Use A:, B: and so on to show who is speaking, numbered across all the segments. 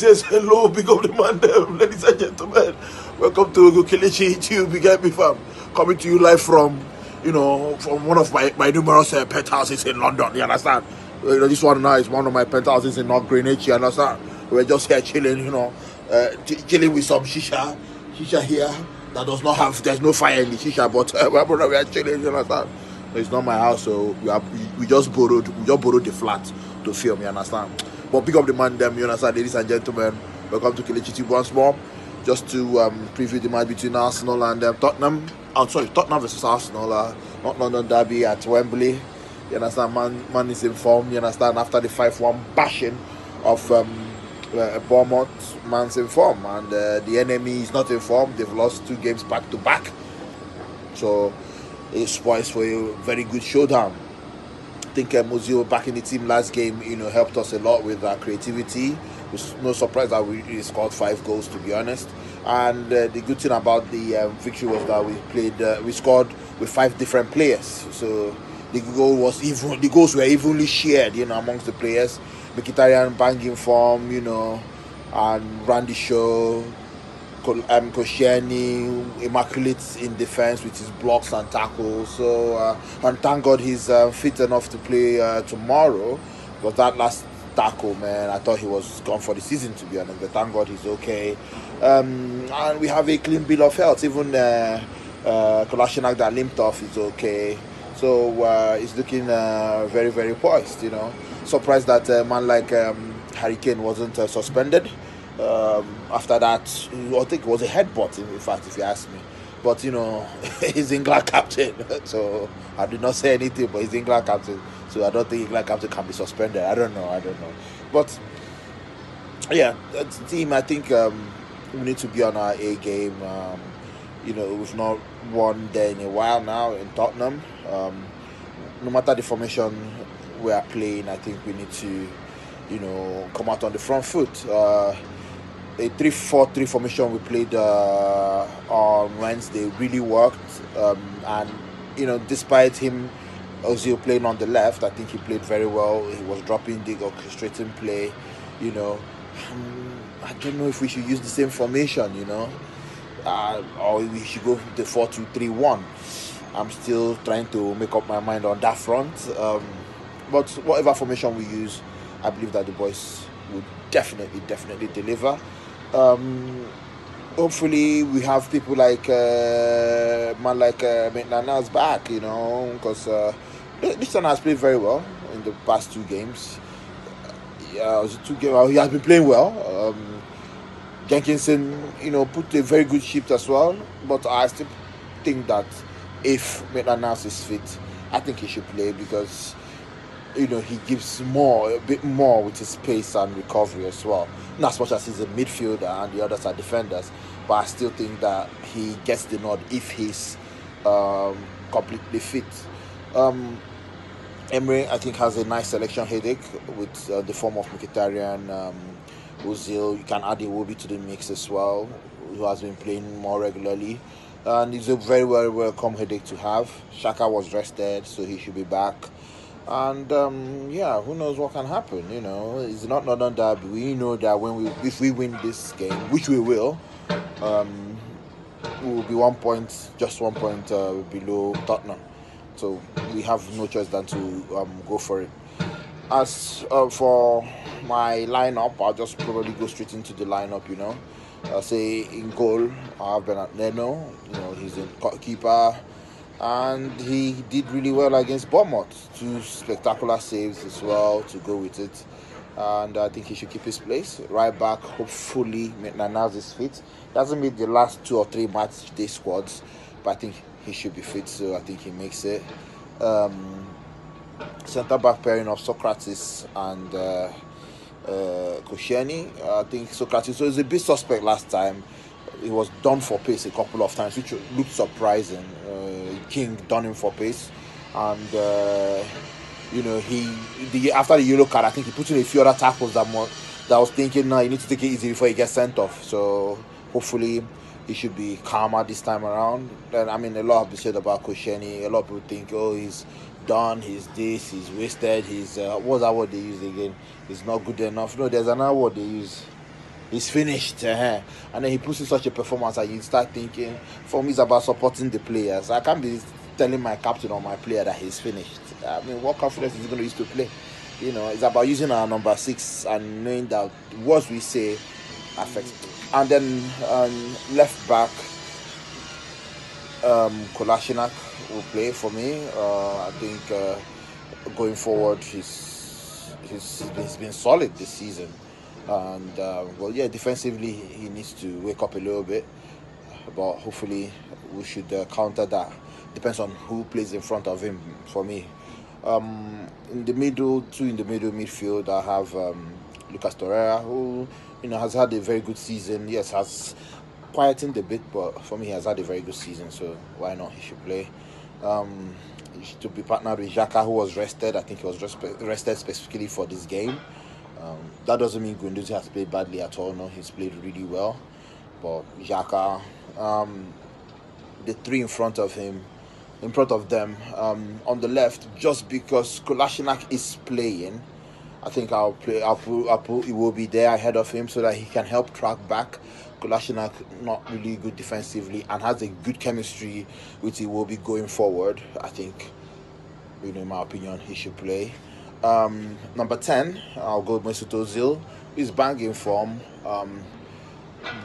A: yes, hello, big up the man, ladies and gentlemen. Welcome to KelechiTube, you get me, fam. Coming to you live from, from one of my numerous penthouses in London, you understand? This one now is one of my penthouses in North Greenwich, you understand? We're just here chilling, chilling with some shisha here that does not have, there's no fire in the shisha, but we are chilling, you understand? It's not my house, so we just borrowed the flat to film, you understand? But pick up the man, you understand, ladies and gentlemen. Welcome to KelechiTube once more, just to preview the match between Arsenal and Tottenham. Tottenham versus Arsenal, not London derby at Wembley. You understand, man is informed. You understand, after the 5-1 bashing of Bournemouth, man's informed, and the enemy is not informed. They've lost 2 games back to back, so it's poised for a very good showdown. I think Mozio back in the team last game, helped us a lot with our creativity. It was no surprise that we scored 5 goals, to be honest. And the good thing about the victory was that we scored with 5 different players. So the goals were evenly shared, amongst the players. Mkhitaryan banging form, and Randy Shaw, Koscielny immaculate in defense with his blocks and tackles. So and thank God he's fit enough to play tomorrow, because that last tackle, man, I thought he was gone for the season, to be honest, but thank God he's okay. And we have a clean bill of health. Even Kolasinac that limped off is okay. So it's looking very, very poised. Surprised that a man like Harry Kane wasn't suspended. After that, I think it was a headbutt, in fact, if you ask me. But he's England captain, so I did not say anything. But he's England captain, so I don't think England captain can be suspended. I don't know. But yeah, the team, I think we need to be on our A game. We've not won there in a while now in Tottenham. No matter the formation we are playing, I think we need to, come out on the front foot. A 3-4-3 formation we played on Wednesday really worked, and despite him Ozil playing on the left, I think he played very well. He was dropping the orchestrating play. I don't know if we should use the same formation, or we should go with the 4-2-3-1. I'm still trying to make up my mind on that front, but whatever formation we use, I believe that the boys would definitely deliver. Hopefully we have people like man like Maitland-Niles back, because this one has played very well in the past 2 games. He has been playing well. Jenkinson, put a very good shift as well, but I still think that if Maitland-Niles is fit, I think he should play, because he gives a bit more with his pace and recovery as well. Not as much as he's a midfielder and the others are defenders, but I still think that he gets the nod if he's completely fit. Emery, I think, has a nice selection headache with the form of Mkhitaryan, Ozil. You can add Iwobi to the mix as well, who has been playing more regularly. And it's a very welcome headache to have. Xhaka was rested, so he should be back. And who knows what can happen? It's not London derby. We know that if we win this game, which we will, we will be 1 point, just 1 point below Tottenham. So we have no choice than to go for it. As for my lineup, I'll just probably go straight into the lineup. I'll say in goal, I have Bernard Leno. He's a keeper. And he did really well against Bournemouth. 2 spectacular saves as well to go with it. And I think he should keep his place. Right back, hopefully Maitland-Niles is fit. Doesn't meet the last 2 or 3 match day squads, but I think he should be fit, so I think he makes it. Centre back pairing of Socrates and Koscielny. I think Socrates was a bit suspect last time. He was done for pace a couple of times, which looked surprising. King done him for pace, and after the yellow card, I think he put in a few other tackles that I was thinking, no, you need to take it easy before he gets sent off. So hopefully he should be calmer this time around. And a lot of the said about Koscielny. A lot of people think, he's done, he's this, he's wasted, he's what's that word they use again? He's not good enough. No, there's another word they use. he's finished. And then he puts in such a performance that you start thinking, for me, it's about supporting the players. I can't be telling my captain or my player that he's finished. I mean, what confidence is he going to use to play? You know, it's about using our number 6 and knowing that what we say affects. And then left back, Kolasinac will play for me. I think going forward, he's been solid this season. And well, yeah, defensively he needs to wake up a little bit, but hopefully we should counter that. Depends on who plays in front of him for me. In the middle, in the middle midfield, I have Lucas Torreira, who has had a very good season. Yes, has quietened a bit, but for me he has had a very good season, so why not? He should play. He should be partnered with Xhaka, who was rested. I think he was rested specifically for this game. That doesn't mean Guendouzi has played badly at all. No, he's played really well. But Xhaka, the three in front of them, on the left, just because Kolasinac is playing, I think I'll put he will be there ahead of him so that he can help track back. Kolasinac not really good defensively and has a good chemistry with Iwobi going forward. I think, in my opinion, he should play. Number 10, I'll go with Mesut Ozil. He's banging form.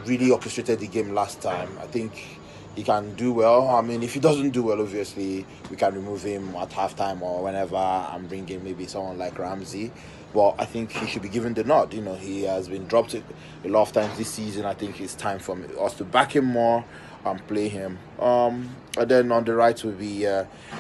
A: Really orchestrated the game last time. I think he can do well. I mean, if he doesn't do well, obviously, we can remove him at halftime or whenever and bring in maybe someone like Ramsey. But I think he should be given the nod. He has been dropped a lot of times this season. I think it's time for us to back him more and play him. And then on the right will be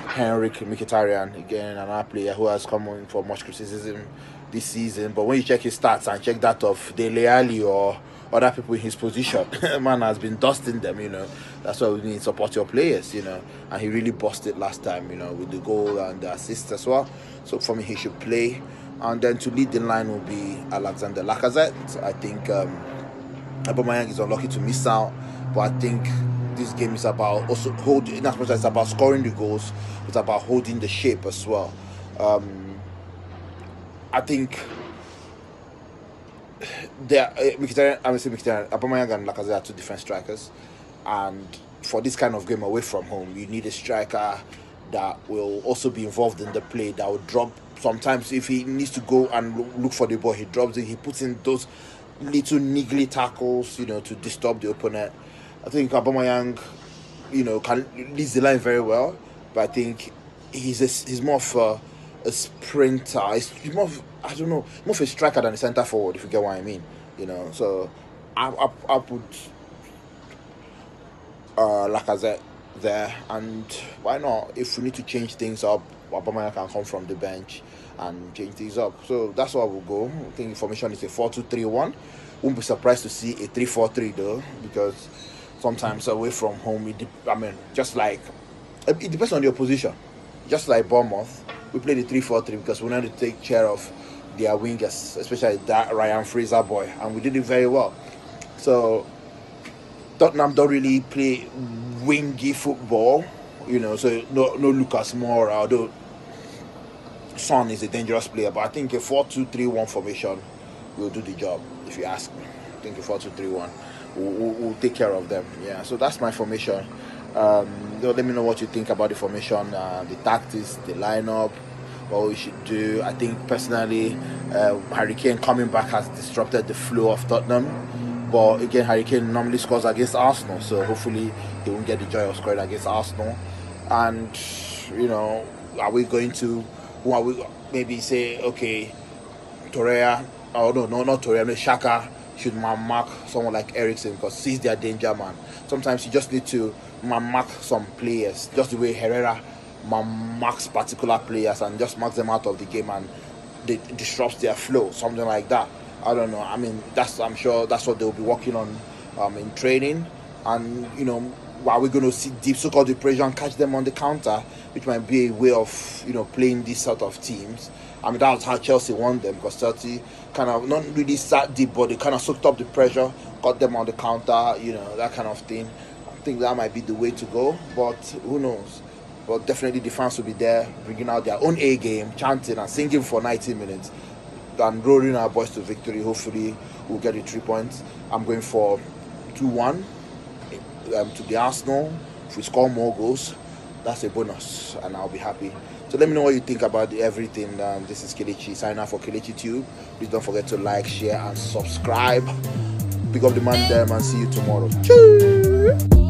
A: Henrik Mkhitaryan, again, another player who has come in for much criticism this season. But when you check his stats and check that of Dele Alli or other people in his position, man has been dusting them. That's why we need to support your players. And he really busted last time, with the goal and the assist as well. So for me, he should play. And then to lead the line will be Alexander Lacazette. I think Aubameyang is unlucky to miss out, but I think this game is about also holding, not as much as it's about scoring the goals, it's about holding the shape as well. I think Mkhitaryan, Aubameyang and Lacazette are two different strikers, and for this kind of game away from home, you need a striker that will also be involved in the play, that will drop. Sometimes if he needs to go and look for the ball, he drops it. He puts in those little niggly tackles, to disturb the opponent. I think Aubameyang, leads the line very well, but I think he's more of a sprinter. He's more of, more of a striker than a centre forward, if you get what I mean. So I put Lacazette there, and why not? If we need to change things up, Aubameyang can come from the bench and change things up. So that's why we'll go. I think the formation is a 4-2-3-1. Won't be surprised to see a 3-4-3 though, because sometimes away from home, it depends on the opposition. Just like Bournemouth, we play the 3-4-3 because we wanted to take care of their wingers, especially that Ryan Fraser boy, and we did it very well. So Tottenham don't really play wingy football, so no Lucas Moura, although Son is a dangerous player, but I think a 4-2-3-1 formation will do the job, if you ask me. I think a 4-2-3-1 will take care of them. Yeah, so that's my formation. Let me know what you think about the formation, the tactics, the lineup, what we should do. I think personally, Harry Kane coming back has disrupted the flow of Tottenham. But again, Harry Kane normally scores against Arsenal, so hopefully he won't get the joy of scoring against Arsenal. And are we going to maybe say, okay, Torreira, not Torreira, Xhaka should mark someone like Eriksen because he's their danger man. Sometimes you just need to mark some players, just the way Herrera marks particular players and just marks them out of the game, and it disrupts their flow, something like that. I don't know. I mean, I'm sure that's what they'll be working on in training. And, are we going to sit deep, so-called the pressure and catch them on the counter, which might be a way of, playing these sort of teams. I mean, that was how Chelsea won them, because Chelsea kind of not really sat deep, but they kind of soaked up the pressure, got them on the counter, that kind of thing. I think that might be the way to go, but who knows? But definitely the fans will be there, bringing out their own A game, chanting and singing for 90 minutes. And rolling our boys to victory, hopefully we'll get the 3 points. I'm going for 2-1 to the Arsenal. If we score more goals, that's a bonus, and I'll be happy. So let me know what you think about everything. This is Kelechi signing out for KelechiTube. Please don't forget to like, share, and subscribe. Pick up the man them, and see you tomorrow. Cheers.